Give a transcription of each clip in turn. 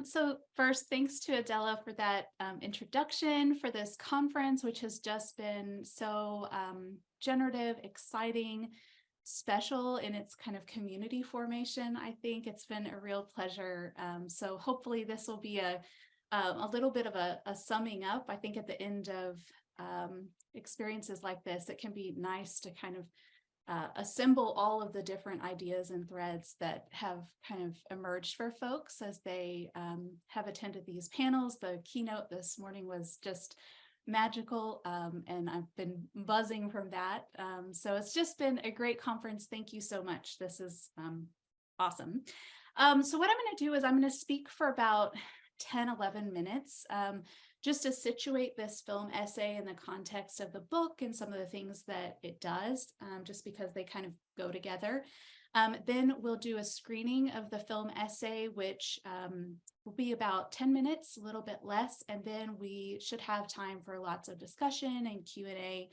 So first, thanks to Adela for that introduction for this conference, which has just been so generative, exciting, special in its kind of community formation. I think it's been a real pleasure. So hopefully this will be a little bit of a summing up. I think at the end of experiences like this, it can be nice to kind of assemble all of the different ideas and threads that have kind of emerged for folks as they have attended these panels. The keynote this morning was just magical, and I've been buzzing from that. So it's just been a great conference. Thank you so much. This is awesome. So what I'm going to do is I'm going to speak for about 10, 11 minutes. Just to situate this film essay in the context of the book and some of the things that it does, just because they kind of go together. Then we'll do a screening of the film essay, which will be about 10 minutes, a little bit less, and then we should have time for lots of discussion and Q&A,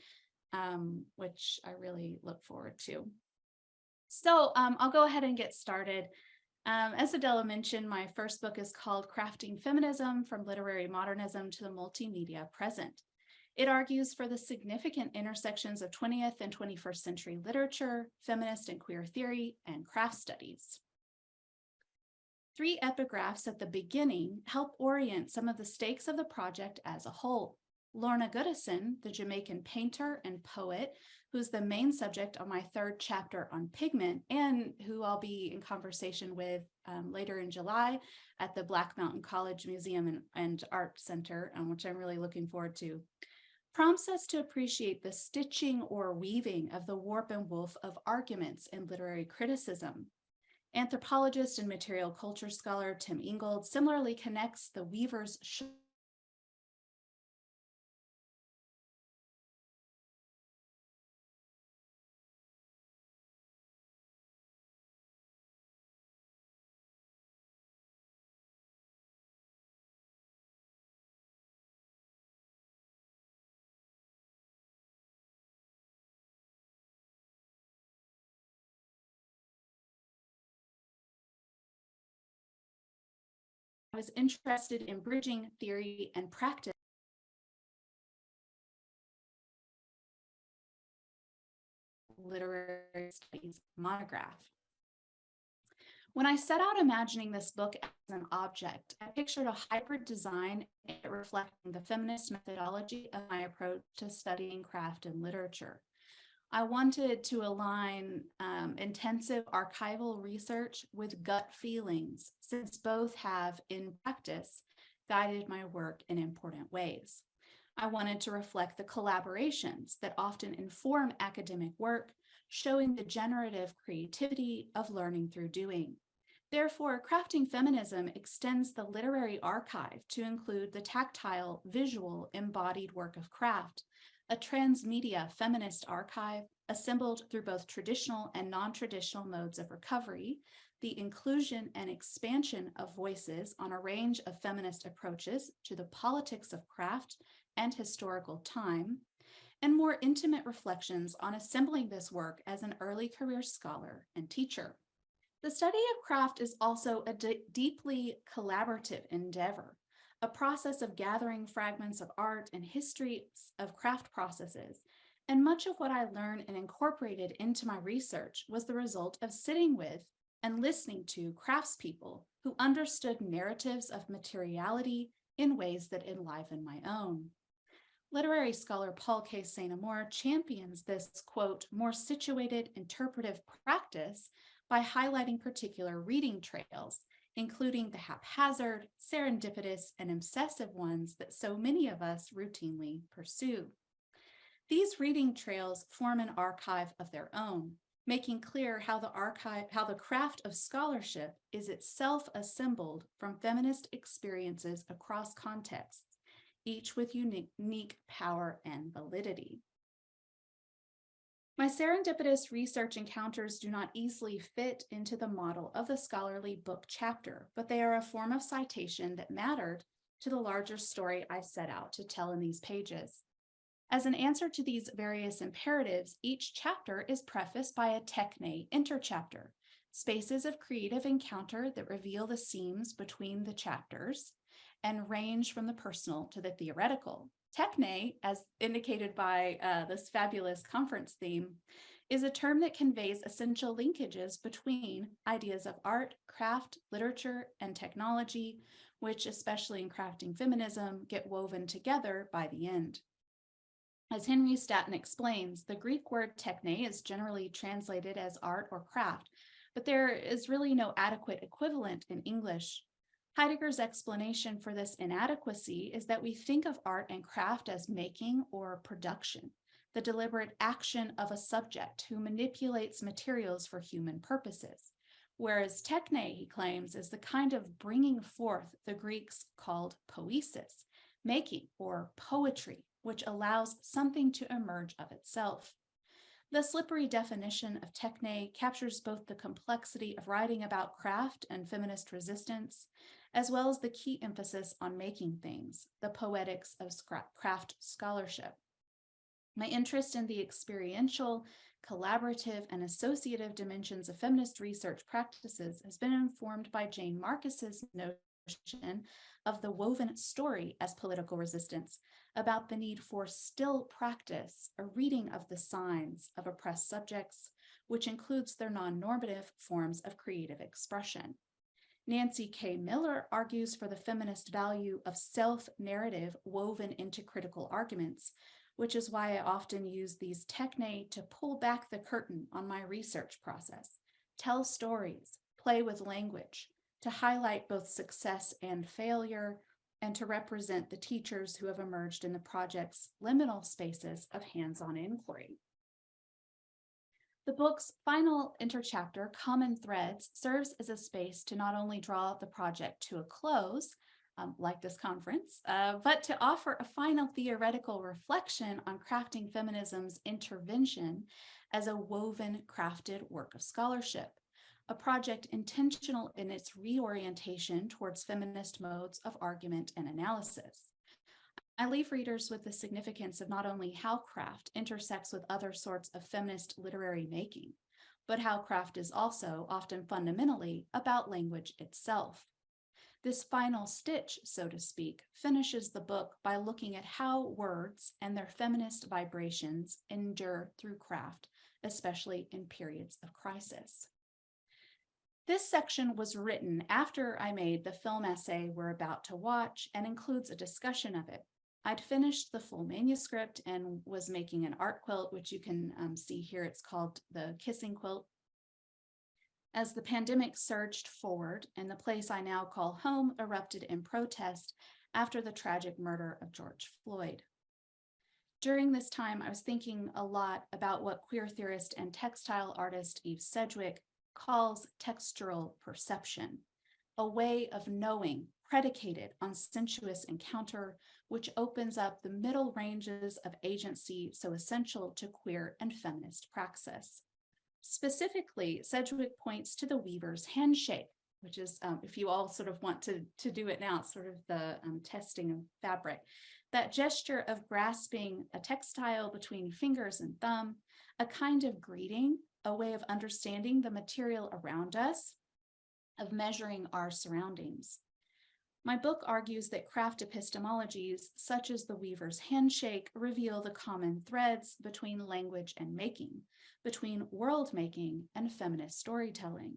which I really look forward to. So I'll go ahead and get started. As Adela mentioned, my first book is called Crafting Feminism: From Literary Modernism to the Multimedia Present. It argues for the significant intersections of 20th and 21st century literature, feminist and queer theory, and craft studies. 3 epigraphs at the beginning help orient some of the stakes of the project as a whole. Lorna Goodison, the Jamaican painter and poet, who's the main subject on my 3rd chapter on pigment, and who I'll be in conversation with later in July at the Black Mountain College Museum and Art Center, which I'm really looking forward to, prompts us to appreciate the stitching or weaving of the warp and woof of arguments in literary criticism. Anthropologist and material culture scholar Tim Ingold similarly connects the weaver's I was interested in bridging theory and practice literary studies monograph. When I set out imagining this book as an object, I pictured a hybrid design reflecting the feminist methodology of my approach to studying craft and literature. I wanted to align intensive archival research with gut feelings, since both have, in practice, guided my work in important ways. I wanted to reflect the collaborations that often inform academic work, showing the generative creativity of learning through doing. Therefore, Crafting Feminism extends the literary archive to include the tactile, visual, embodied work of craft, a transmedia feminist archive assembled through both traditional and non-traditional modes of recovery, the inclusion and expansion of voices on a range of feminist approaches to the politics of craft and historical time, and more intimate reflections on assembling this work as an early career scholar and teacher. The study of craft is also a deeply collaborative endeavor, a process of gathering fragments of art and history of craft processes, and much of what I learned and incorporated into my research was the result of sitting with and listening to craftspeople who understood narratives of materiality in ways that enliven my own. Literary scholar Paul K. St. Amour champions this, quote, more situated interpretive practice by highlighting particular reading trails, including the haphazard, serendipitous, and obsessive ones that so many of us routinely pursue. These reading trails form an archive of their own, making clear how the craft of scholarship is itself assembled from feminist experiences across contexts, each with unique power and validity. My serendipitous research encounters do not easily fit into the model of the scholarly book chapter, but they are a form of citation that mattered to the larger story I set out to tell in these pages. As an answer to these various imperatives, each chapter is prefaced by a TECHNE interchapter, spaces of creative encounter that reveal the seams between the chapters and range from the personal to the theoretical. TECHNE, as indicated by this fabulous conference theme, is a term that conveys essential linkages between ideas of art, craft, literature, and technology, which, especially in crafting feminism, get woven together by the end. As Henry Staton explains, the Greek word techne is generally translated as art or craft, but there is really no adequate equivalent in English. Heidegger's explanation for this inadequacy is that we think of art and craft as making or production, the deliberate action of a subject who manipulates materials for human purposes, whereas techne, he claims, is the kind of bringing forth the Greeks called poiesis, making or poetry, which allows something to emerge of itself. The slippery definition of techne captures both the complexity of writing about craft and feminist resistance, as well as the key emphasis on making things, the poetics of craft scholarship. My interest in the experiential, collaborative, and associative dimensions of feminist research practices has been informed by Jane Marcus's notion of the woven story as political resistance, about the need for still practice, a reading of the signs of oppressed subjects, which includes their non-normative forms of creative expression. Nancy K. Miller argues for the feminist value of self-narrative woven into critical arguments, which is why I often use these techne to pull back the curtain on my research process, tell stories, play with language, to highlight both success and failure, and to represent the teachers who have emerged in the project's liminal spaces of hands-on inquiry. The book's final interchapter, Common Threads, serves as a space to not only draw the project to a close, like this conference, but to offer a final theoretical reflection on crafting feminism's intervention as a woven, crafted work of scholarship, a project intentional in its reorientation towards feminist modes of argument and analysis. I leave readers with the significance of not only how craft intersects with other sorts of feminist literary making, but how craft is also often fundamentally about language itself. This final stitch, so to speak, finishes the book by looking at how words and their feminist vibrations endure through craft, especially in periods of crisis. This section was written after I made the film essay we're about to watch and includes a discussion of it. I'd finished the full manuscript and was making an art quilt, which you can see here. It's called the Kissing Quilt. As the pandemic surged forward and the place I now call home erupted in protest after the tragic murder of George Floyd. During this time, I was thinking a lot about what queer theorist and textile artist Eve Sedgwick calls textural perception, a way of knowing predicated on sensuous encounter, which opens up the middle ranges of agency so essential to queer and feminist praxis. Specifically, Sedgwick points to the weaver's handshake, which is, if you all sort of want to do it now, sort of the testing of fabric. That gesture of grasping a textile between fingers and thumb, a kind of greeting, a way of understanding the material around us, of measuring our surroundings. My book argues that craft epistemologies, such as the weaver's handshake, reveal the common threads between language and making, between world making and feminist storytelling.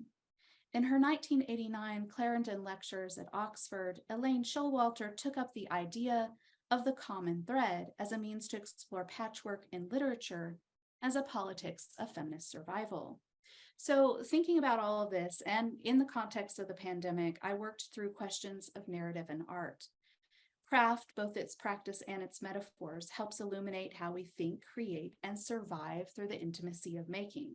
In her 1989 Clarendon Lectures at Oxford, Elaine Showalter took up the idea of the common thread as a means to explore patchwork in literature as a politics of feminist survival. So thinking about all of this, and in the context of the pandemic, I worked through questions of narrative and art. Craft, both its practice and its metaphors, helps illuminate how we think, create, and survive through the intimacy of making.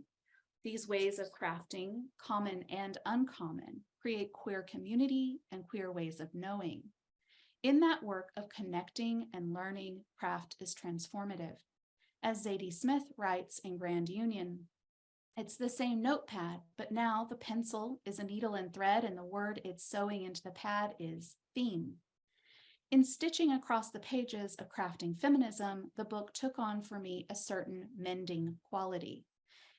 These ways of crafting, common and uncommon, create queer community and queer ways of knowing. In that work of connecting and learning, craft is transformative. As Zadie Smith writes in Grand Union, it's the same notepad, but now the pencil is a needle and thread, and the word it's sewing into the pad is theme. In stitching across the pages of Crafting Feminism, the book took on for me a certain mending quality.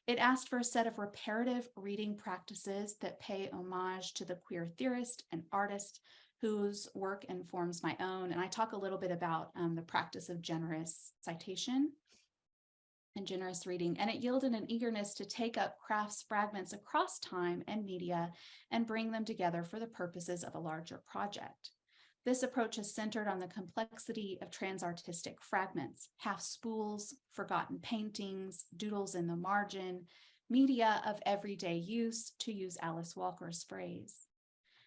It asked for a set of reparative reading practices that pay homage to the queer theorist and artist whose work informs my own. And I talk a little bit about the practice of generous citation and generous reading, and it yielded an eagerness to take up Craft's fragments across time and media and bring them together for the purposes of a larger project. This approach is centered on the complexity of transartistic fragments, half spools, forgotten paintings, doodles in the margin, media of everyday use, to use Alice Walker's phrase.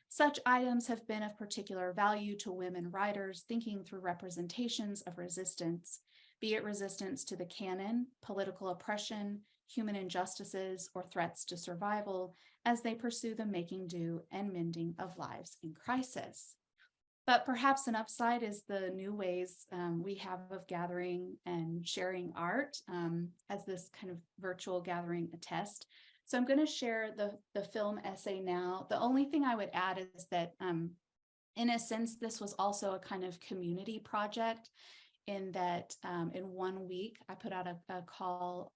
Such items have been of particular value to women writers thinking through representations of resistance, be it resistance to the canon, political oppression, human injustices, or threats to survival, as they pursue the making do and mending of lives in crisis. But perhaps an upside is the new ways we have of gathering and sharing art, as this kind of virtual gathering attests. So I'm going to share the film essay now. The only thing I would add is that in a sense, this was also a kind of community project, in that in 1 week, I put out a call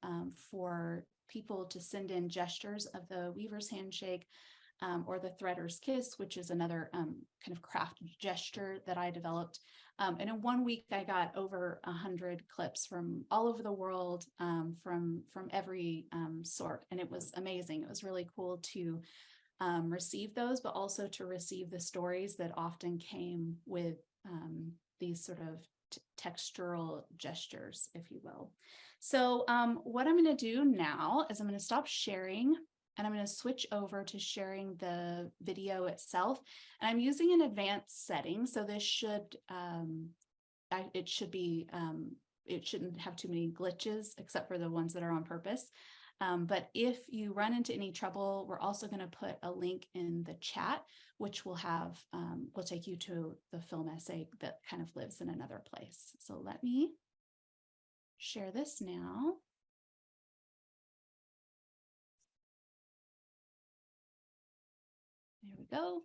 for people to send in gestures of the Weaver's Handshake, or the Threader's Kiss, which is another kind of craft gesture that I developed. And in 1 week, I got over 100 clips from all over the world, from every sort. And it was amazing. It was really cool to receive those, but also to receive the stories that often came with these sort of textural gestures, if you will. So what I'm going to do now is I'm going to stop sharing, and I'm going to switch over to sharing the video itself. And I'm using an advanced setting, so this should, it shouldn't have too many glitches, except for the ones that are on purpose. But if you run into any trouble, we're also going to put a link in the chat, which will have, will take you to the film essay that kind of lives in another place. So let me share this now. There we go.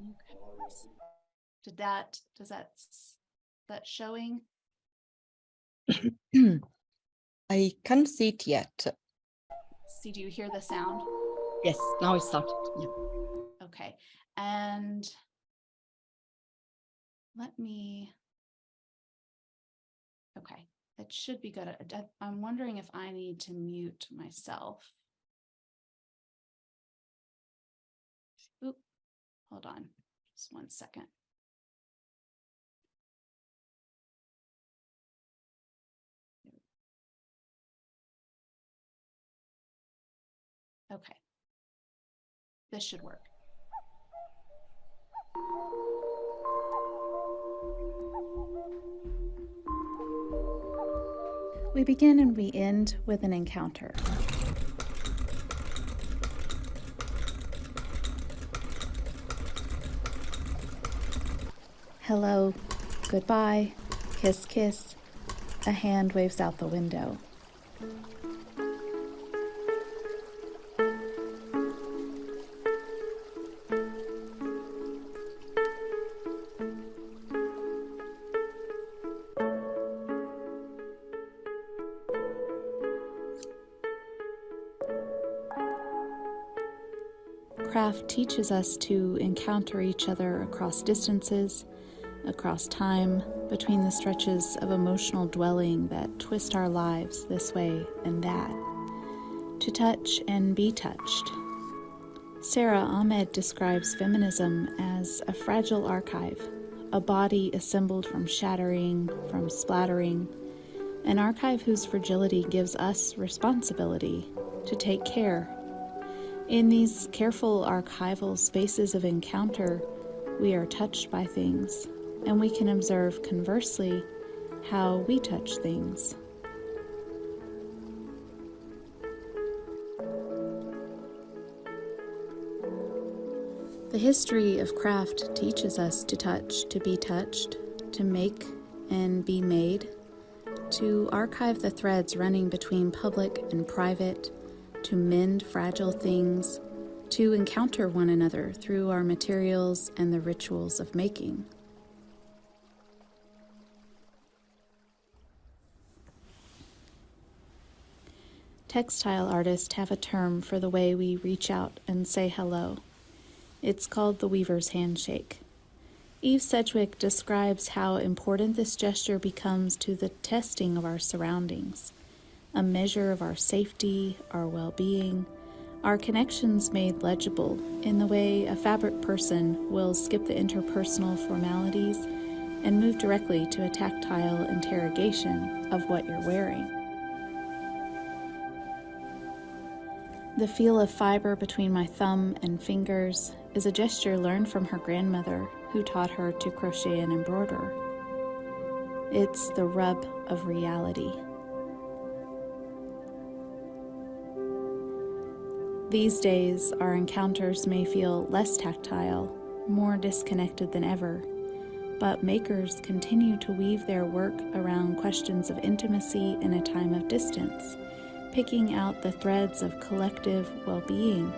Okay. That showing? I can't see it yet. See, do you hear the sound? Yes, now it started. Yeah. Okay, and let me, okay, it should be good. I'm wondering if I need to mute myself. Oop, hold on, just 1 second. Okay, this should work. We begin and we end with an encounter. Hello, goodbye, kiss, kiss. A hand waves out the window. Craft teaches us to encounter each other across distances, across time, between the stretches of emotional dwelling that twist our lives this way and that, to touch and be touched. Sarah Ahmed describes feminism as a fragile archive, a body assembled from shattering, from splattering, an archive whose fragility gives us responsibility to take care. In these careful archival spaces of encounter, we are touched by things, and we can observe conversely how we touch things. The history of craft teaches us to touch, to be touched, to make and be made, to archive the threads running between public and private, to mend fragile things, to encounter one another through our materials and the rituals of making. Textile artists have a term for the way we reach out and say hello. It's called the weaver's handshake. Eve Sedgwick describes how important this gesture becomes to the testing of our surroundings, a measure of our safety, our well-being, our connections made legible in the way a fabric person will skip the interpersonal formalities and move directly to a tactile interrogation of what you're wearing. The feel of fiber between my thumb and fingers is a gesture learned from her grandmother, who taught her to crochet and embroider. It's the rub of reality. These days, our encounters may feel less tactile, more disconnected than ever, but makers continue to weave their work around questions of intimacy in a time of distance, picking out the threads of collective well-being,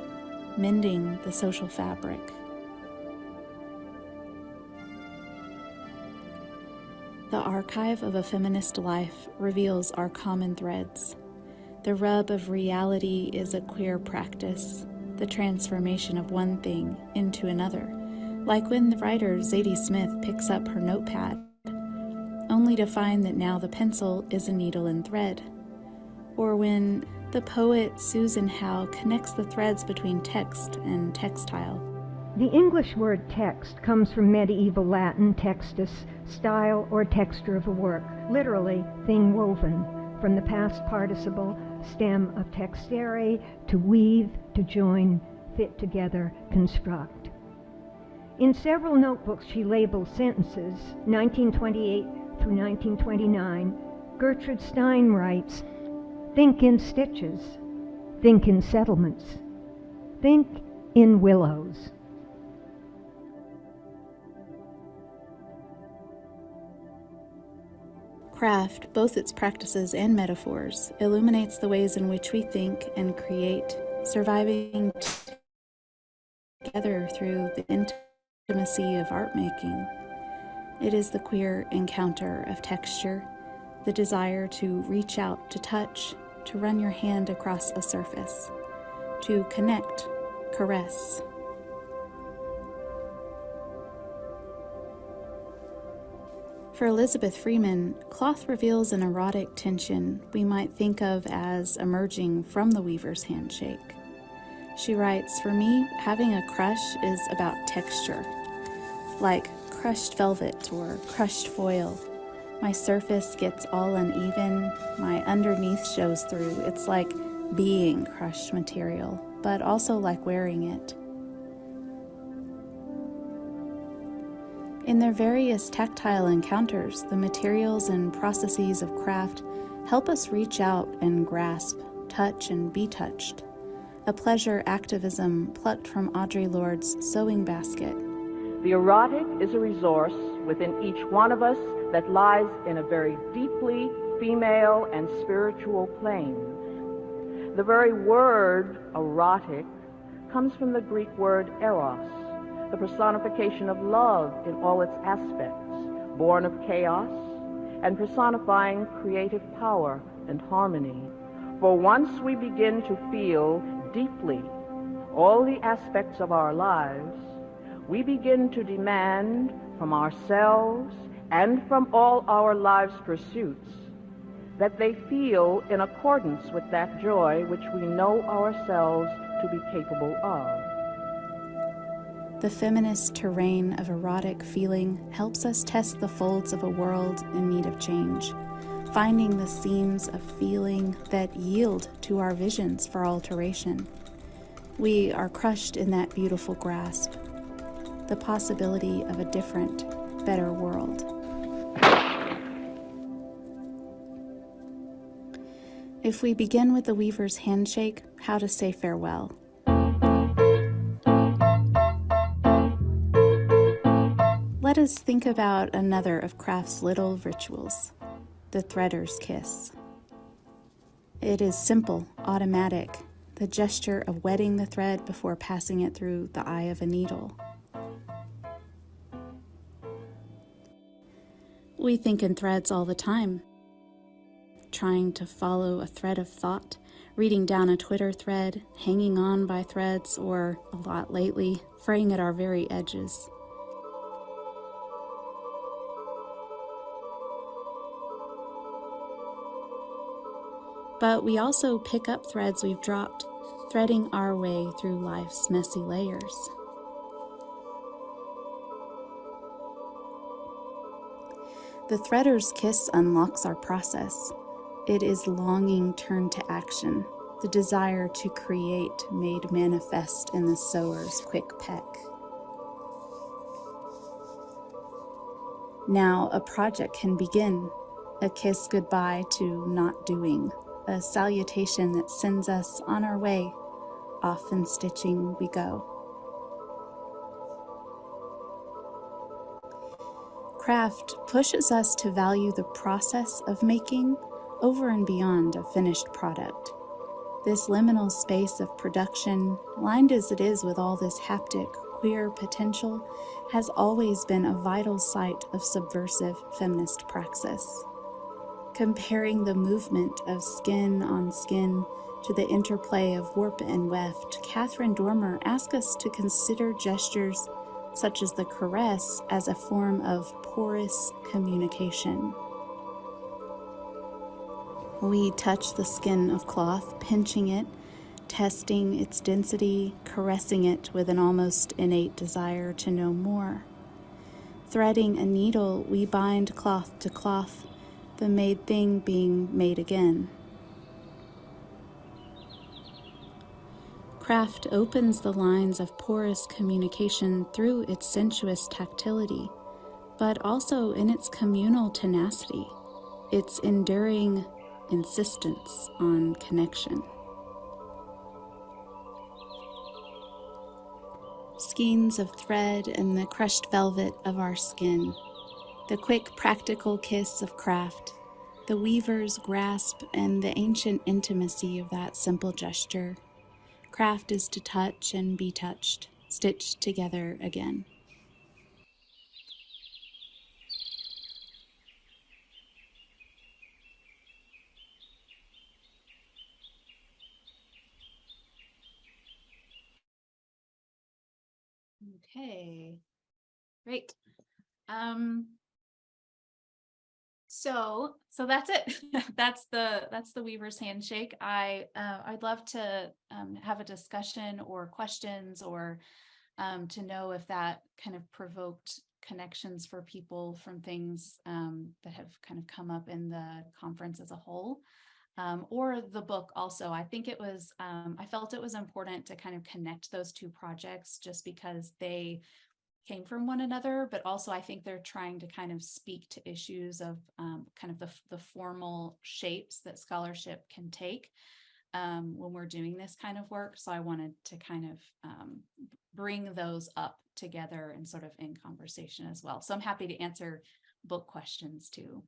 mending the social fabric. The archive of a feminist life reveals our common threads. The rub of reality is a queer practice, the transformation of one thing into another, like when the writer Zadie Smith picks up her notepad, only to find that now the pencil is a needle and thread. Or when the poet Susan Howe connects the threads between text and textile. The English word text comes from medieval Latin textus, style or texture of a work, literally thing woven, from the past participle stem of texere, to weave, to join, fit together, construct. In several notebooks she labels sentences, 1928 through 1929, Gertrude Stein writes, "Think in stitches, think in settlements, think in willows." Craft, both its practices and metaphors, illuminates the ways in which we think and create, surviving together through the intimacy of art making. It is the queer encounter of texture, the desire to reach out, to touch, to run your hand across a surface, to connect, caress. For Elizabeth Freeman, cloth reveals an erotic tension we might think of as emerging from the weaver's handshake. She writes, "For me, having a crush is about texture, like crushed velvet or crushed foil. My surface gets all uneven, my underneath shows through. It's like being crushed material, but also like wearing it." In their various tactile encounters, the materials and processes of craft help us reach out and grasp, touch and be touched. A pleasure activism plucked from Audre Lorde's sewing basket. The erotic is a resource within each one of us that lies in a very deeply female and spiritual plane. The very word erotic comes from the Greek word eros, the personification of love in all its aspects, born of chaos and personifying creative power and harmony. For once we begin to feel deeply all the aspects of our lives, we begin to demand from ourselves and from all our lives' pursuits that they feel in accordance with that joy which we know ourselves to be capable of. The feminist terrain of erotic feeling helps us test the folds of a world in need of change, finding the seams of feeling that yield to our visions for alteration. We are crushed in that beautiful grasp, the possibility of a different, better world. If we begin with the weaver's handshake, how to say farewell. Let us think about another of craft's little rituals, the threader's kiss. It is simple, automatic, the gesture of wetting the thread before passing it through the eye of a needle. We think in threads all the time, trying to follow a thread of thought, reading down a Twitter thread, hanging on by threads, or, a lot lately, fraying at our very edges. But we also pick up threads we've dropped, threading our way through life's messy layers. The threader's kiss unlocks our process. It is longing turned to action, the desire to create made manifest in the sewer's quick peck. Now a project can begin, a kiss goodbye to not doing, a salutation that sends us on our way, off in stitching we go. Craft pushes us to value the process of making over and beyond a finished product. This liminal space of production, lined as it is with all this haptic, queer potential, has always been a vital site of subversive feminist praxis. Comparing the movement of skin on skin to the interplay of warp and weft, Catherine Dormer asks us to consider gestures such as the caress as a form of porous communication. We touch the skin of cloth, pinching it, testing its density, caressing it with an almost innate desire to know more. Threading a needle, we bind cloth to cloth, the made thing being made again. Craft opens the lines of porous communication through its sensuous tactility, but also in its communal tenacity, its enduring insistence on connection. Skeins of thread and the crushed velvet of our skin, the quick practical kiss of craft, the weaver's grasp and the ancient intimacy of that simple gesture. Craft is to touch and be touched, stitched together again. Okay, great. So that's it. that's the Weaver's Handshake. I'd love to have a discussion or questions, or to know if that kind of provoked connections for people from things that have kind of come up in the conference as a whole, or the book also. I think it was, I felt it was important to kind of connect those two projects just because they came from one another, but also I think they're trying to kind of speak to issues of kind of the formal shapes that scholarship can take when we're doing this kind of work. So I wanted to kind of bring those up together and sort of in conversation as well. So I'm happy to answer book questions too.